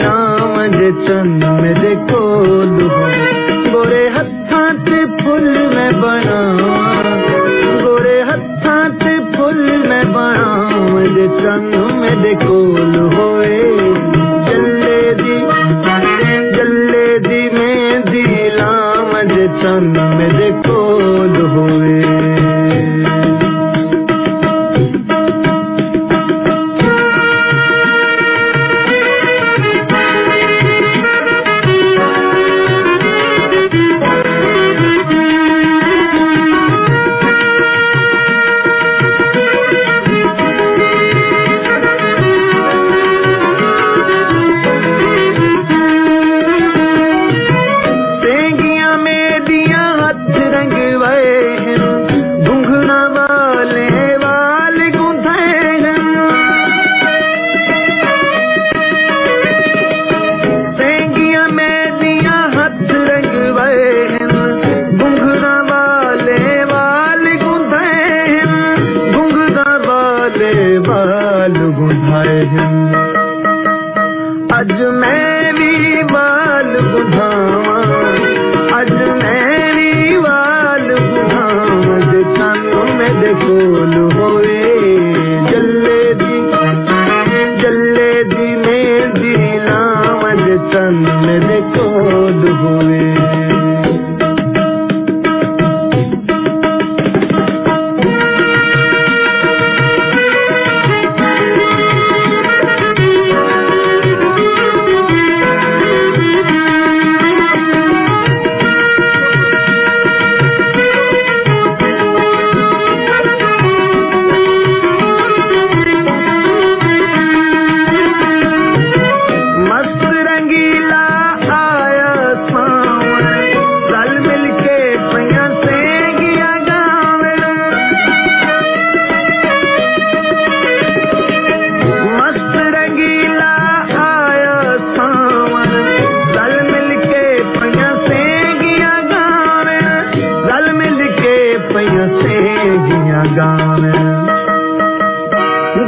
लाम जे चंद मेरे कोल होवे गोरे हत्थां ते फुल मैं बनावां गोरे हत्थां ते फुल मैं बनावां जे चंद मेरे कोल होवे जल्ले दी मेहंदी लाम जे चंद मेरे कोल होवे अज मैं भी बाल बुझावां अज मैं भी बाल बुझावां जे चंद मेरे कोल होवे जल्ले दी मेहंदी लाम जे चंद मेरे कोल होवे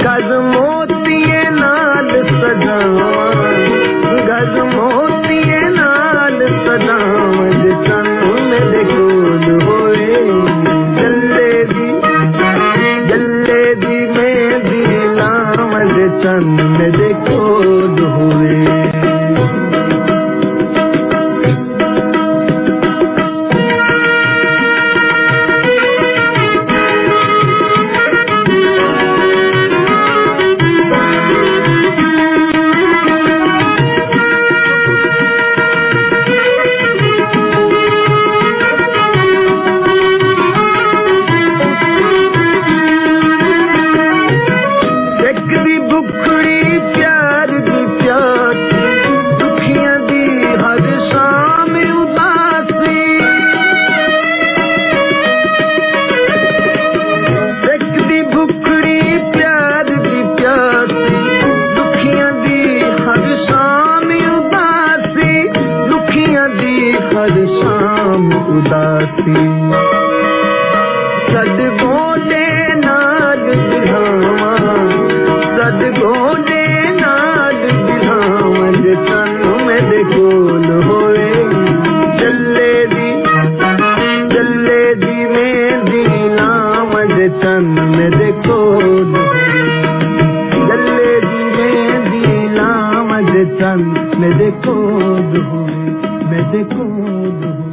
गज मोतीए नाल सजावां गज मोतीए नाल सजावां जे चंद मेरे कोल होवे जल्ले दी मेहंदी लाम जे चंद मेरे कोल होवे हर शाम उदासी सद गोडे नाल बिहावां सद गोडे नाल बिहावां जे चंद मेरे कोल होवे जल्ले दी मेहंदी लाम जे चंद मेरे कोल जल्ले दी मेहंदी लाम जे चंद मेरे कोल मेरे कोल